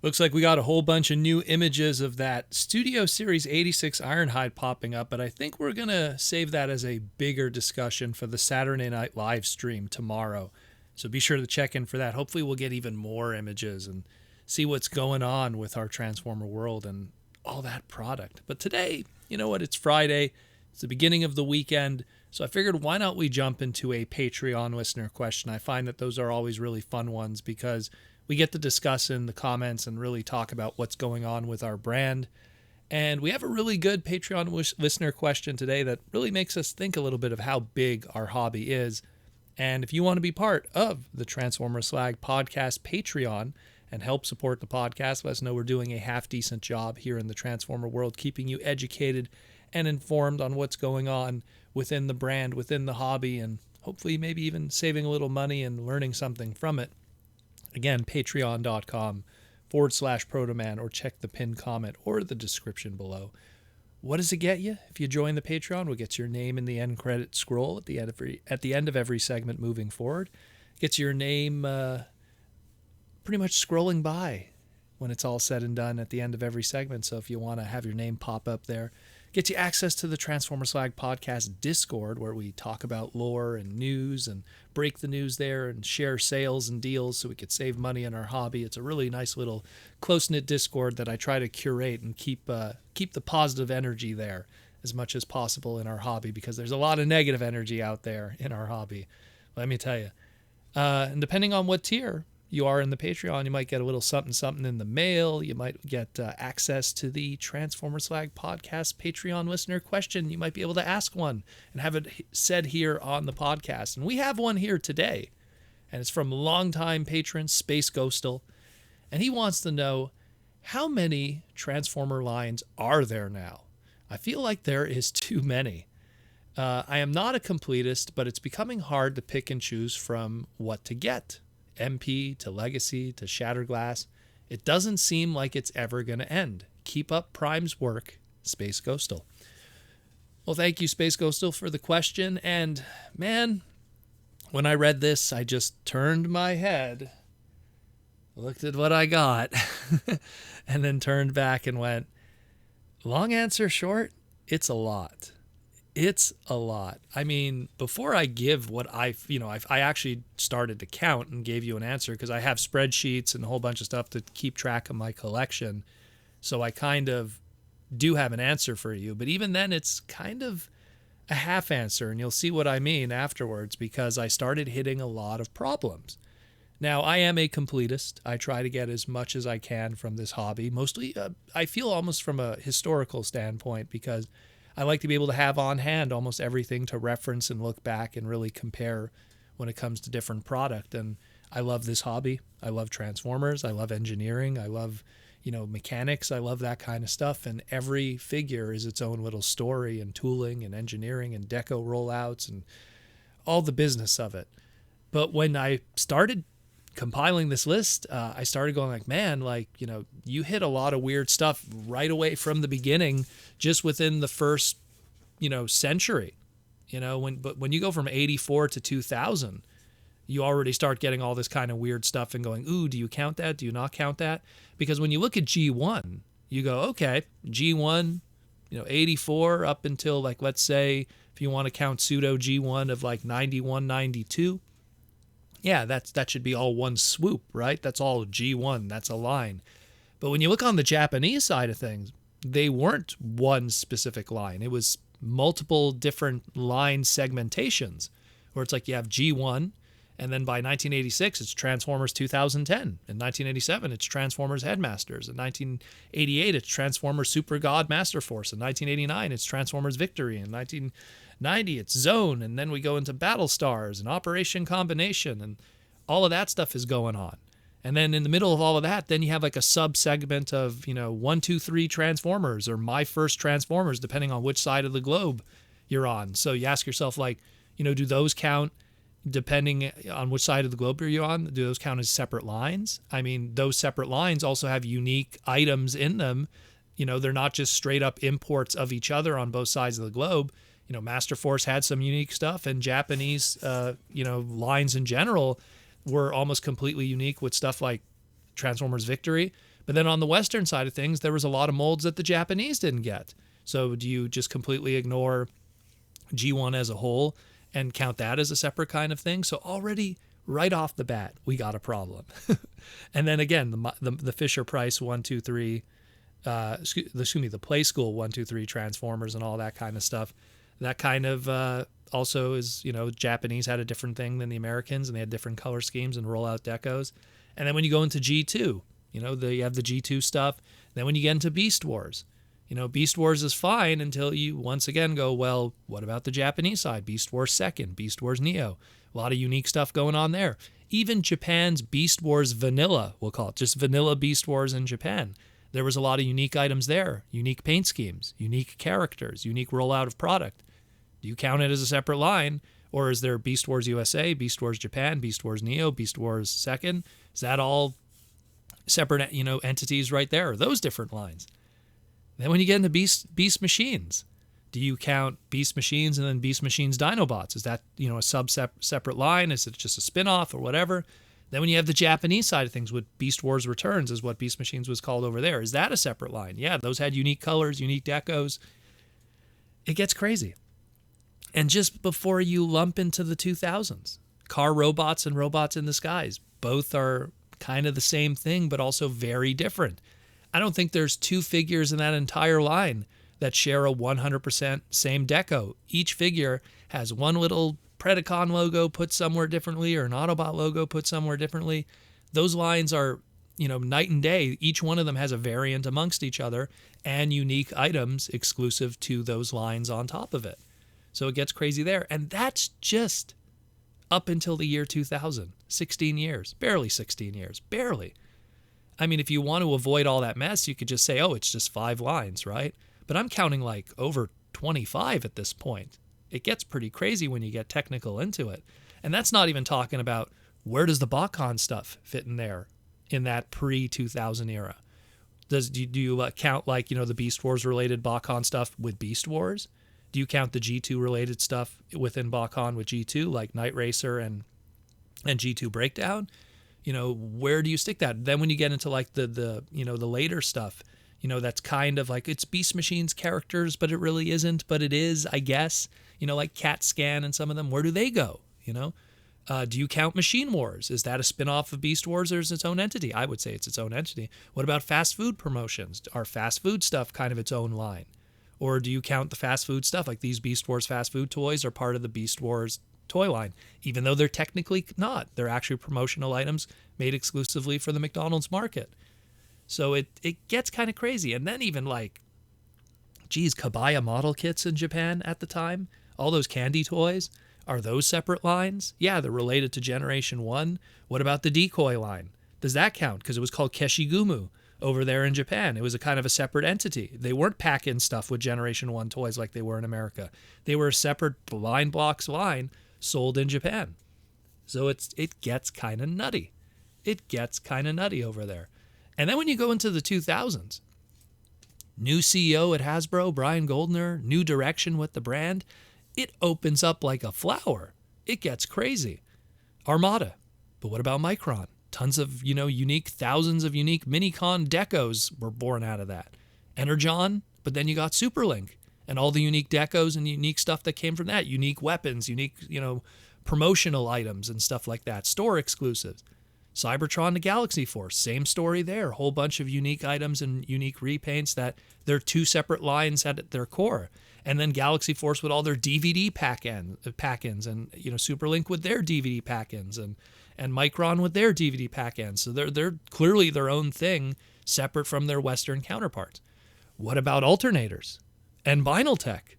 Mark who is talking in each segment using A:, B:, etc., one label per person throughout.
A: Looks like we got a whole bunch of new images of that Studio Series 86 Ironhide popping up, but I think we're going to save that as a bigger discussion for the Saturday Night Live stream tomorrow. So be sure to check in for that. Hopefully, we'll get even more images and see what's going on with our Transformer world and all that product. But today, you know what? It's Friday, it's the beginning of the weekend. So I figured, why not we jump into a Patreon listener question? I find that those are always really fun ones because we get to discuss in the comments and really talk about what's going on with our brand. And we have a really good Patreon listener question today that really makes us think a little bit of how big our hobby is. And if you want to be part of the Transformer Slag podcast Patreon and help support the podcast, let us know we're doing a half decent job here in the Transformer world, keeping you educated and informed on what's going on within the brand, within the hobby, and hopefully maybe even saving a little money and learning something from it. Again, patreon.com/Protoman, or check the pinned comment or the description below. What does it get you? If you join the Patreon, it gets your name in the end credit scroll at the end of every segment moving forward. It gets your name pretty much scrolling by when it's all said and done at the end of every segment. So if you want to have your name pop up there, gets you access to the Transformer Slag podcast Discord, where we talk about lore and news and break the news there and share sales and deals so we could save money in our hobby. It's a really nice little close-knit Discord that I try to curate and keep the positive energy there as much as possible in our hobby, because there's a lot of negative energy out there in our hobby. Let me tell you. And depending on what tier you are in the Patreon, you might get a little something in the mail. You might get access to the Transformer Slag podcast Patreon listener question. You might be able to ask one and have it said here on the podcast. And we have one here today, and it's from longtime patron Space Ghostal, and he wants to know, how many Transformer lines are there now? I feel like there is too many. I am not a completist, but it's becoming hard to pick and choose from what to get. MP to Legacy to Shatterglass. It doesn't seem like it's ever going to end. Keep up Prime's work, Space Ghostal. Well, thank you, Space Ghostal, for the question. And man, when I read this, I just turned my head, looked at what I got, and then turned back and went, long answer short, it's a lot. It's a lot. I mean, before I give what I actually started to count and gave you an answer, because I have spreadsheets and a whole bunch of stuff to keep track of my collection. So I kind of do have an answer for you. But even then, it's kind of a half answer. And you'll see what I mean afterwards, because I started hitting a lot of problems. Now, I am a completist. I try to get as much as I can from this hobby. Mostly, I feel almost from a historical standpoint, because I like to be able to have on hand almost everything to reference and look back and really compare when it comes to different product. And I love this hobby. I love Transformers. I love engineering. I love, mechanics. I love that kind of stuff. And every figure is its own little story and tooling and engineering and deco rollouts and all the business of it. But when I started compiling this list, I started going like, man, you hit a lot of weird stuff right away from the beginning, just within the first, century, when you go from 84 to 2000, you already start getting all this kind of weird stuff and going, ooh, do you count that? Do you not count that? Because when you look at G1, you go, okay, G1, 84 up until let's say, if you want to count pseudo G1 of 91, 92, yeah, that should be all one swoop, right? That's all G1. That's a line. But when you look on the Japanese side of things, they weren't one specific line. It was multiple different line segmentations, where it's like you have G1, and then by 1986, it's Transformers 2010. In 1987, it's Transformers Headmasters. In 1988, it's Transformers Super God Master Force. In 1989, it's Transformers Victory. In 1990, it's Zone, and then we go into Battle Stars and Operation Combination, and all of that stuff is going on. And then in the middle of all of that, then you have a sub-segment of, 1, 2, 3 Transformers, or My First Transformers, depending on which side of the globe you're on. So you ask yourself, do those count depending on which side of the globe you're on? Do those count as separate lines? I mean, those separate lines also have unique items in them. They're not just straight up imports of each other on both sides of the globe. Master Force had some unique stuff, and Japanese, lines in general were almost completely unique with stuff like Transformers Victory. But then on the Western side of things, there was a lot of molds that the Japanese didn't get. So do you just completely ignore G1 as a whole and count that as a separate kind of thing? So already right off the bat, we got a problem. And then again, the Fisher-Price 1, 2, 3, the Play School 1, 2, 3 Transformers and all that kind of stuff. That kind of also is, Japanese had a different thing than the Americans, and they had different color schemes and rollout decos. And then when you go into G2, you have the G2 stuff. Then when you get into Beast Wars, Beast Wars is fine until you once again go, well, what about the Japanese side? Beast Wars 2nd, Beast Wars Neo. A lot of unique stuff going on there. Even Japan's Beast Wars Vanilla, we'll call it, just vanilla Beast Wars in Japan. There was a lot of unique items there, unique paint schemes, unique characters, unique rollout of product. Do you count it as a separate line? Or is there Beast Wars USA, Beast Wars Japan, Beast Wars Neo, Beast Wars 2nd? Is that all separate, entities right there? Or those different lines? Then when you get into Beast Machines, do you count Beast Machines and then Beast Machines Dinobots? Is that, a separate line? Is it just a spin-off or whatever? Then when you have the Japanese side of things with Beast Wars Returns is what Beast Machines was called over there. Is that a separate line? Yeah, those had unique colors, unique decos. It gets crazy. And just before you lump into the 2000s, Car Robots and Robots in Disguise, both are kind of the same thing, but also very different. I don't think there's two figures in that entire line that share a 100% same deco. Each figure has one little Predacon logo put somewhere differently or an Autobot logo put somewhere differently. Those lines are, night and day. Each one of them has a variant amongst each other and unique items exclusive to those lines on top of it. So it gets crazy there. And that's just up until the year 2000. 16 years. Barely 16 years. Barely. I mean, if you want to avoid all that mess, you could just say, oh, it's just 5 lines, right? But I'm counting like over 25 at this point. It gets pretty crazy when you get technical into it. And that's not even talking about where does the BotCon stuff fit in there in that pre-2000 era. Do you count like, the Beast Wars related BotCon stuff with Beast Wars? Do you count the G2 related stuff within BotCon with G2 like Night Racer and G2 Breakdown? Where do you stick that? Then when you get into like the later stuff, that's kind of like it's Beast Machines characters, but it really isn't, but it is, I guess. Like Cat Scan and some of them, where do they go? Do you count Machine Wars? Is that a spin-off of Beast Wars or is it its own entity? I would say it's its own entity. What about fast food promotions? Are fast food stuff kind of its own line? Or do you count the fast food stuff? Like these Beast Wars fast food toys are part of the Beast Wars toy line, even though they're technically not. They're actually promotional items made exclusively for the McDonald's market. So it gets kind of crazy. And then even like, Kabaya model kits in Japan at the time, all those candy toys, are those separate lines? Yeah, they're related to Generation 1. What about the decoy line? Does that count? Because it was called Keshigumu over there in Japan. It was a kind of a separate entity. They weren't pack-in stuff with Generation 1 toys like they were in America. They were a separate blind box line sold in Japan. So it gets kind of nutty. It gets kind of nutty over there. And then when you go into the 2000s, new CEO at Hasbro, Brian Goldner, new direction with the brand, it opens up like a flower. It gets crazy. Armada. But what about Micron? Tons of, unique, thousands of unique Minicon decos were born out of that. Energon, but then you got Superlink and all the unique decos and unique stuff that came from that. Unique weapons, unique, promotional items and stuff like that. Store exclusives. Cybertron to Galaxy Force, same story there. A whole bunch of unique items and unique repaints that they're two separate lines at their core. And then Galaxy Force with all their DVD pack-ins and, Superlink with their DVD pack-ins and Micron with their DVD pack-ins. So they're clearly their own thing, separate from their Western counterparts. What about alternators and Vinyl Tech?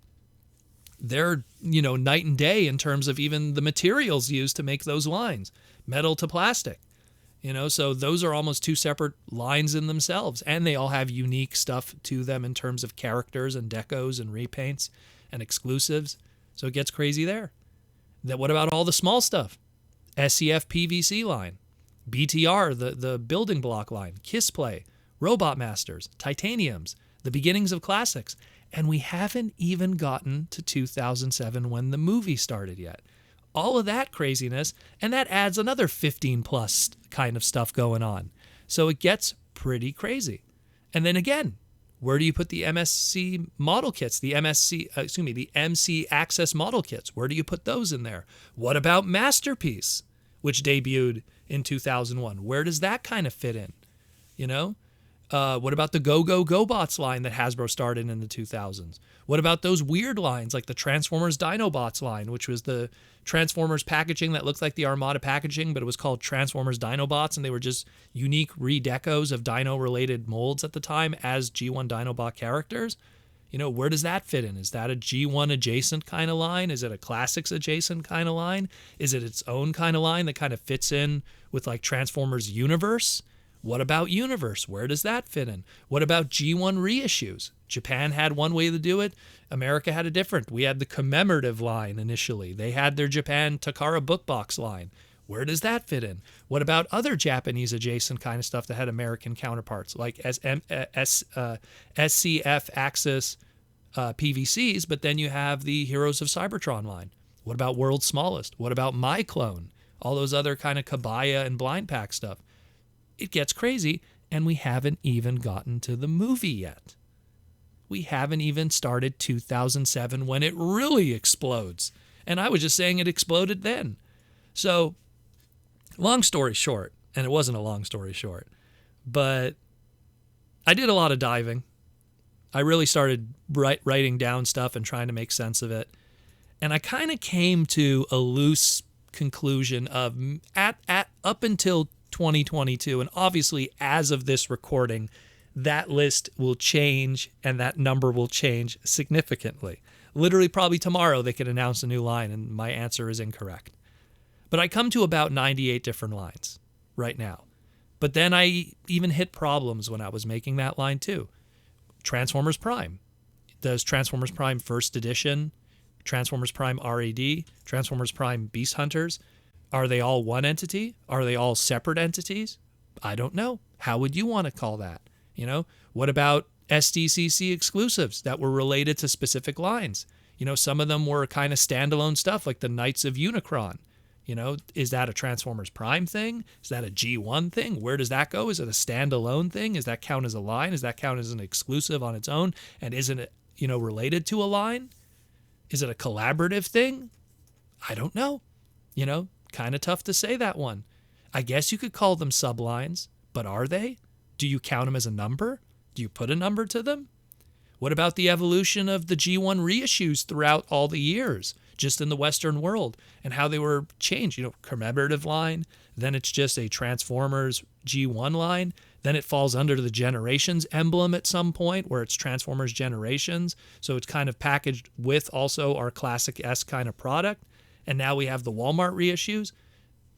A: They're, night and day in terms of even the materials used to make those lines, metal to plastic. So those are almost two separate lines in themselves, and they all have unique stuff to them in terms of characters and decos and repaints and exclusives. So it gets crazy there. Then what about all the small stuff? SEF PVC line, BTR, the building block line, Kissplay, Robot Masters, Titaniums, the beginnings of classics. And we haven't even gotten to 2007 when the movie started yet. All of that craziness, and that adds another 15 plus kind of stuff going on. So it gets pretty crazy. And then again, where do you put the MSC model kits, the MC Access model kits? Where do you put those in there? What about Masterpiece, which debuted in 2001? Where does that kind of fit in? You know? What about the GoBots line that Hasbro started in the 2000s? What about those weird lines like the Transformers Dinobots line, which was the Transformers packaging that looked like the Armada packaging, but it was called Transformers Dinobots, and they were just unique redecos of Dino-related molds at the time as G1 Dinobot characters? You know, where does that fit in? Is that a G1 adjacent kind of line? Is it a Classics adjacent kind of line? Is it its own kind of line that kind of fits in with like Transformers Universe? What about Universe? Where does that fit in? What about G1 reissues? Japan had one way to do it. America had a different. We had the commemorative line initially. They had their Japan Takara book box line. Where does that fit in? What about other Japanese adjacent kind of stuff that had American counterparts like SCF Axis PVCs, but then you have the Heroes of Cybertron line. What about World's Smallest? What about My Clone? All those other kind of Kabaya and Blind Pack stuff. It gets crazy, and we haven't even gotten to the movie yet. We haven't even started 2007 when it really explodes. And I was just saying it exploded then. So, long story short, and it wasn't a long story short, but I did a lot of diving. I really started writing down stuff and trying to make sense of it. And I kind of came to a loose conclusion of up until 2022, and obviously as of this recording, that list will change and that number will change significantly. Literally probably tomorrow they could announce a new line and my answer is incorrect. But I come to about 98 different lines right now. But then I even hit problems when I was making that line too. Transformers Prime. Does Transformers Prime First Edition, Transformers Prime RAD, Transformers Prime Beast Hunters, are they all one entity? Are they all separate entities? I don't know. How would you want to call that? You know, what about SDCC exclusives that were related to specific lines? You know, some of them were kind of standalone stuff like the Knights of Unicron. You know, is that a Transformers Prime thing? Is that a G1 thing? Where does that go? Is it a standalone thing? Does that count as a line? Does that count as an exclusive on its own? And isn't it, you know, related to a line? Is it a collaborative thing? I don't know. You know, kind of tough to say that one. I guess you could call them sublines, but are they? Do you count them as a number? Do you put a number to them? What about the evolution of the G1 reissues throughout all the years, just in the Western world, and how they were changed? You know, commemorative line, then it's just a Transformers G1 line, then it falls under the Generations emblem at some point where it's Transformers Generations, so it's kind of packaged with also our Classic S kind of product, and now we have the Walmart reissues.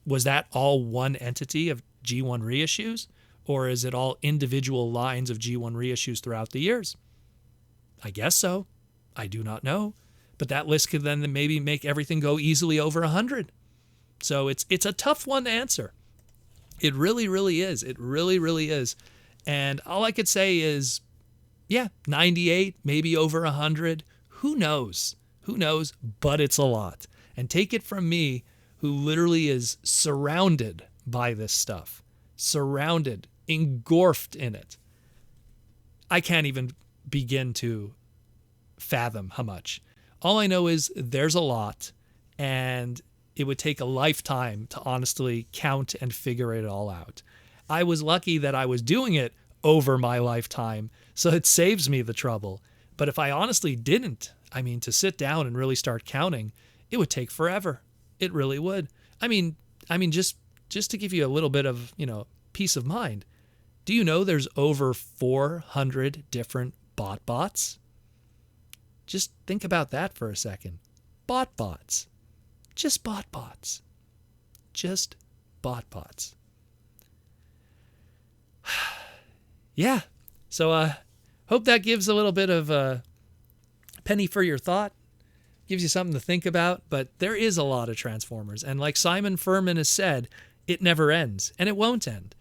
A: Was that all one entity of G1 reissues? Or is it all individual lines of G1 reissues throughout the years? I guess so. I do not know. But that list could then maybe make everything go easily over 100. So it's a tough one to answer. It really, really is. It really, really is. And all I could say is, yeah, 98, maybe over 100. Who knows? Who knows? But it's a lot. And take it from me, who literally is surrounded by this stuff. Surrounded, engulfed in it. I can't even begin to fathom how much. All I know is there's a lot, and it would take a lifetime to honestly count and figure it all out. I was lucky that I was doing it over my lifetime, so it saves me the trouble. But if I honestly didn't, I mean, to sit down and really start counting, it would take forever. It really would. I mean, just to give you a little bit of, you know, peace of mind. Do you know there's over 400 different bots? Just think about that for a second. Bots. Just bots. Just bots. Yeah. So hope that gives a little bit of a penny for your thought. Gives you something to think about. But there is a lot of Transformers. And like Simon Furman has said, it never ends. And it won't end.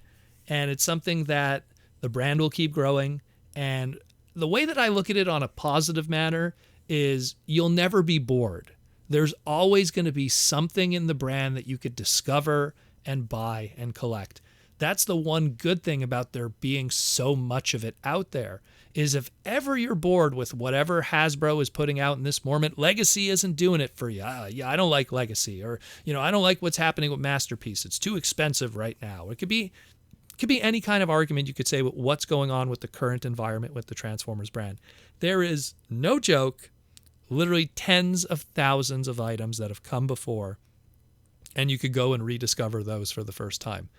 A: And it's something that the brand will keep growing. And the way that I look at it on a positive manner is you'll never be bored. There's always going to be something in the brand that you could discover and buy and collect. That's the one good thing about there being so much of it out there, is if ever you're bored with whatever Hasbro is putting out in this moment, Legacy isn't doing it for you. Yeah, I don't like Legacy, or I don't like what's happening with Masterpiece. It's too expensive right now. It could be any kind of argument you could say with what's going on with the current environment with the Transformers brand. There is, no joke, literally tens of thousands of items that have come before, and you could go and rediscover those for the first time.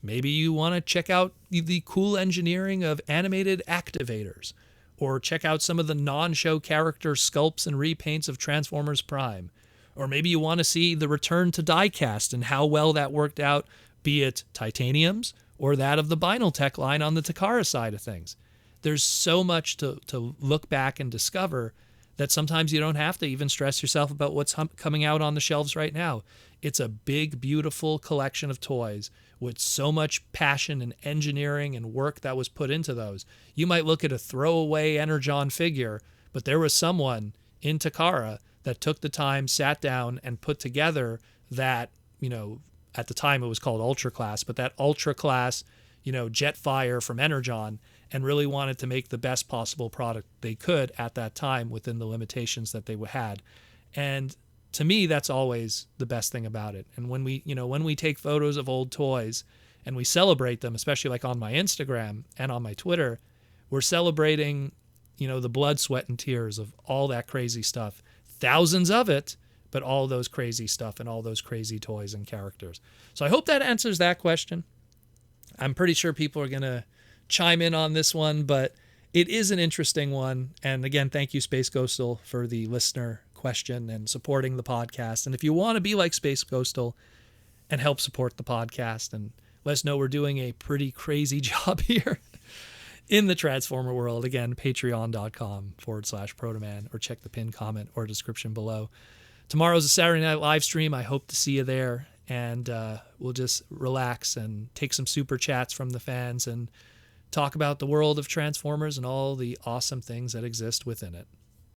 A: Maybe you want to check out the cool engineering of animated activators, or check out some of the non-show character sculpts and repaints of Transformers Prime. Or maybe you want to see the return to diecast and how well that worked out, be it Titanium's or that of the Binaltech line on the Takara side of things. There's so much to look back and discover that sometimes you don't have to even stress yourself about what's coming out on the shelves right now. It's a big, beautiful collection of toys with so much passion and engineering and work that was put into those. You might look at a throwaway Energon figure, but there was someone in Takara that took the time, sat down, and put together that, at the time it was called Ultra Class, but that Ultra Class, Jetfire from Energon, and really wanted to make the best possible product they could at that time within the limitations that they had. And to me, that's always the best thing about it. And when we take photos of old toys and we celebrate them, especially like on my Instagram and on my Twitter, we're celebrating, the blood, sweat, and tears of all that crazy stuff. Thousands of it, but all those crazy stuff and all those crazy toys and characters. So I hope that answers that question. I'm pretty sure people are going to chime in on this one, but it is an interesting one. And again, thank you, Space Ghostal, for the listener question and supporting the podcast. And if you want to be like Space Ghostal and help support the podcast and let us know we're doing a pretty crazy job here in the Transformer world, again, patreon.com/Protoman, or check the pinned comment or description below. Tomorrow's a Saturday night live stream. I hope to see you there, and we'll just relax and take some super chats from the fans and talk about the world of Transformers and all the awesome things that exist within it.